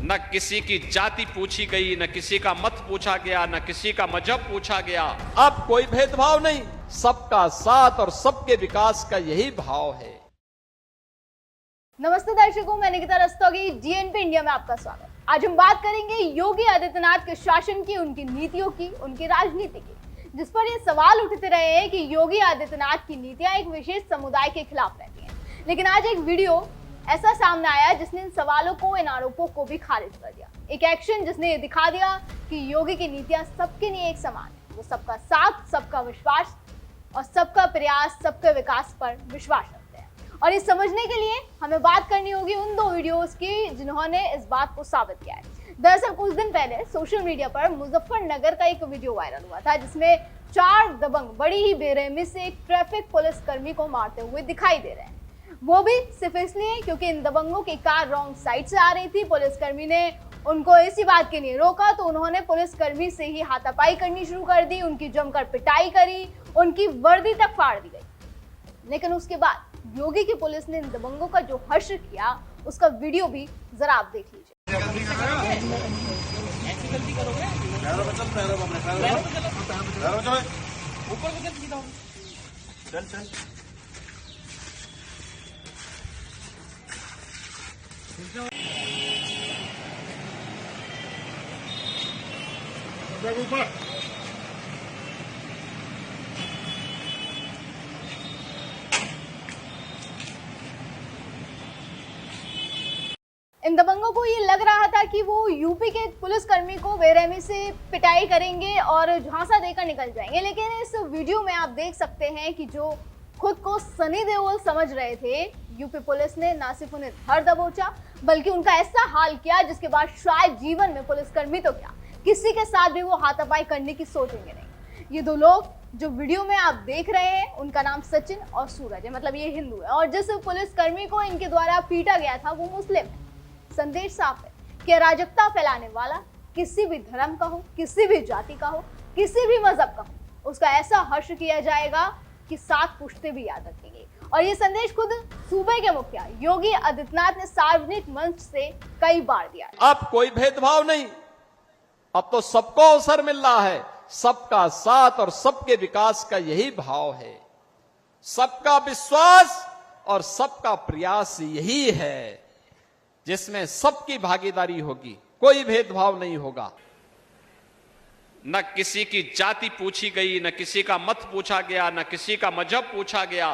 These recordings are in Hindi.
न किसी की जाति पूछी गई, न किसी का मत पूछा गया, न किसी का मजहब पूछा गया। अब कोई भेदभाव नहीं, सबका साथ और सबके विकास का यही भाव है। नमस्ते दर्शकों, मैं निकिता रस्तोगी, जीएनपी इंडिया में आपका स्वागत। आज हम बात करेंगे योगी आदित्यनाथ के शासन की, उनकी नीतियों की, उनकी राजनीति की, जिस पर ये सवाल उठते रहे हैं कि योगी आदित्यनाथ की नीतियां एक विशेष समुदाय के खिलाफ रहती हैं। लेकिन आज एक वीडियो ऐसा सामने आया जिसने इन सवालों को, इन आरोपों को भी खारिज कर दिया। एक एक्शन जिसने ये दिखा दिया कि योगी की नीतियां सबके लिए एक समान है। वो सबका साथ, सबका विश्वास और सबका प्रयास, सबके विकास पर विश्वास रखते हैं। और ये समझने के लिए हमें बात करनी होगी उन दो वीडियोस की जिन्होंने इस बात को साबित किया है। दरअसल कुछ दिन पहले सोशल मीडिया पर मुजफ्फरनगर का एक वीडियो वायरल हुआ था जिसमें 4 दबंग बड़ी ही बेरहमी से एक ट्रैफिक पुलिस कर्मी को मारते हुए दिखाई दे रहे हैं। वो भी सिर्फ इसलिए क्योंकि इन दबंगों की कार रॉन्ग साइड से आ रही थी। पुलिसकर्मी ने उनको इसी बात के लिए रोका तो उन्होंने पुलिसकर्मी से ही हाथापाई करनी शुरू कर दी, उनकी जमकर पिटाई करी, उनकी वर्दी तक फाड़ दी गई। लेकिन उसके बाद योगी की पुलिस ने इन दबंगों का जो हश्र किया उसका वीडियो भी जरा आप देख लीजिए। इन दबंगों को ये लग रहा था कि वो यूपी के पुलिसकर्मी को बेरहमी से पिटाई करेंगे और झांसा देकर निकल जाएंगे। लेकिन इस वीडियो में आप देख सकते हैं कि जो खुद को सनी देओल समझ रहे थे, यूपी पुलिस ने ना सिर्फ उन्हें धर दबोचा बल्कि उनका ऐसा हाल किया जिसके बाद शायद जीवन में पुलिसकर्मी तो क्या, किसी के साथ भी वो हाथापाई करने की सोचेंगे नहीं। ये दो लोग जो वीडियो में आप देख रहे हैं उनका नाम सचिन और सूरज है, मतलब ये हिंदू है और जिस पुलिसकर्मी को इनके द्वारा पीटा गया था वो मुस्लिम है। संदेश साफ है कि अराजकता फैलाने वाला किसी भी धर्म का हो, किसी भी जाति का हो, किसी भी मजहब का हो, उसका ऐसा हश्र किया जाएगा कि 7 पुश्तें भी याद रखेंगी। और ये संदेश खुद सूबे के मुखिया योगी आदित्यनाथ ने सार्वजनिक मंच से कई बार दिया। अब कोई भेदभाव नहीं, अब तो सबको अवसर मिल रहा है। सबका साथ और सबके विकास का यही भाव है। सबका विश्वास और सबका प्रयास यही है जिसमें सबकी भागीदारी होगी, कोई भेदभाव नहीं होगा। न किसी की जाति पूछी गई, न किसी का मत पूछा गया, न किसी का मजहब पूछा गया।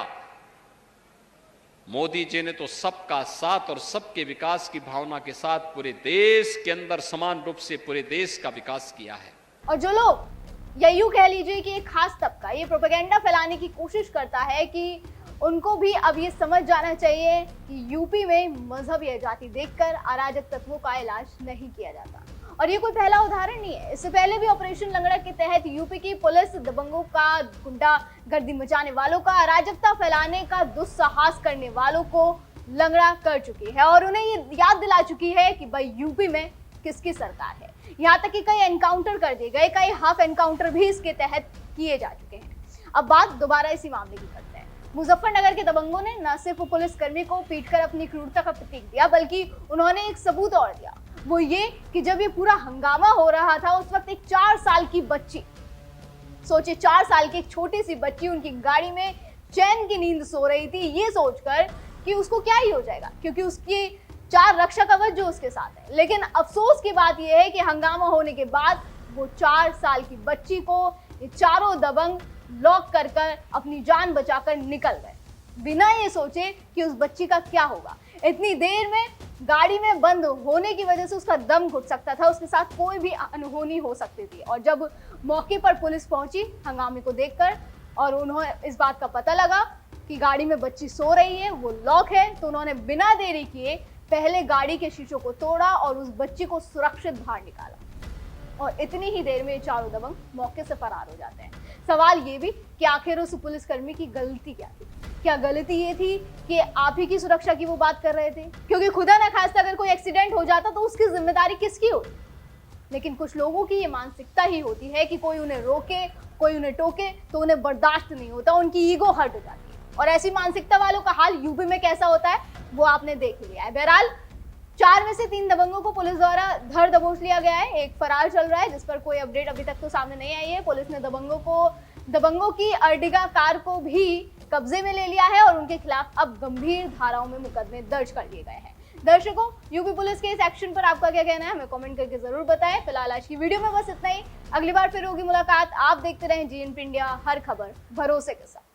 मोदी जी ने तो सबका साथ और सबके विकास की भावना के साथ पूरे देश के अंदर समान रूप से पूरे देश का विकास किया है। और जो लोग या यूं कह लीजिए कि एक खास तबका ये प्रोपेगेंडा फैलाने की कोशिश करता है कि उनको भी अब ये समझ जाना चाहिए कि यूपी में मजहब या जाति देखकर अराजक तत्वों का इलाज नहीं किया जाता। और ये कोई पहला उदाहरण नहीं है। इससे पहले भी ऑपरेशन लंगड़ा के तहत यूपी की पुलिस दबंगों का, गुंडा गर्दी मचाने वालों का, अराजकता फैलाने का दुस्साहस करने वालों को लंगड़ा कर चुकी है और उन्हें ये याद दिला चुकी है कि भाई यूपी में किसकी सरकार है। यहाँ तक कि कई एनकाउंटर कर दिए गए, कई हाफ एनकाउंटर भी इसके तहत किए जा चुके हैं। अब बात दोबारा इसी मामले की करते हैं। मुजफ्फरनगर के दबंगों ने न सिर्फ पुलिसकर्मी को पीटकर अपनी क्रूरता का प्रतीक दिया बल्कि उन्होंने एक सबूत और दिया। वो ये कि जब ये पूरा हंगामा हो रहा था उस वक्त एक 4 साल की बच्ची, सोचिए 4 साल की एक छोटी सी बच्ची उनकी गाड़ी में चैन की नींद सो रही थी, ये सोचकर कि उसको क्या ही हो जाएगा क्योंकि उसकी 4 रक्षा कवच जो उसके साथ है। लेकिन अफसोस की बात यह है कि हंगामा होने के बाद वो 4 साल की बच्ची को ये चारों दबंग लॉक कर अपनी जान बचाकर निकल गए, बिना ये सोचे कि उस बच्ची का क्या होगा। इतनी देर में गाड़ी में बंद होने की वजह से उसका दम घुट सकता था, उसके साथ कोई भी अनहोनी हो सकती थी। और जब मौके पर पुलिस पहुंची हंगामे को देखकर और उन्हें इस बात का पता लगा कि गाड़ी में बच्ची सो रही है, वो लॉक है, तो उन्होंने बिना देरी किए पहले गाड़ी के शीशों को तोड़ा और उस बच्ची को सुरक्षित बाहर निकाला। और इतनी ही देर में ये चारों दबंग मौके से फरार हो जाते हैं। सवाल ये भी कि आखिर उस पुलिसकर्मी की गलती क्या थी? क्या गलती ये थी कि आप ही की सुरक्षा की वो बात कर रहे थे? क्योंकि खुदा ना खास्ता अगर कोई एक्सीडेंट हो जाता तो उसकी जिम्मेदारी किसकी होती? लेकिन कुछ लोगों की ये मानसिकता ही होती है कि कोई उन्हें रोके, कोई उन्हें टोके तो उन्हें बर्दाश्त नहीं होता, उनकी ईगो हर्ट हो जाती है। और ऐसी मानसिकता वालों का हाल यूपी में कैसा होता है वो आपने देख लिया है। बहरहाल 4 में से 3 दबंगों को पुलिस द्वारा धर दबोच लिया गया है। एक फरार चल रहा है, जिस पर कोई अपडेट अभी तक तो सामने नहीं आई है। पुलिस ने दबंगों की अर्टिगा कार को भी कब्जे में ले लिया है और उनके खिलाफ अब गंभीर धाराओं में मुकदमे दर्ज कर लिए गए हैं। दर्शकों, यूपी पुलिस के इस एक्शन पर आपका क्या कहना है, हमें कमेंट करके जरूर बताएं। फिलहाल आज की वीडियो में बस इतना ही। अगली बार फिर होगी मुलाकात। आप देखते रहें GNP इंडिया, हर खबर भरोसे के साथ।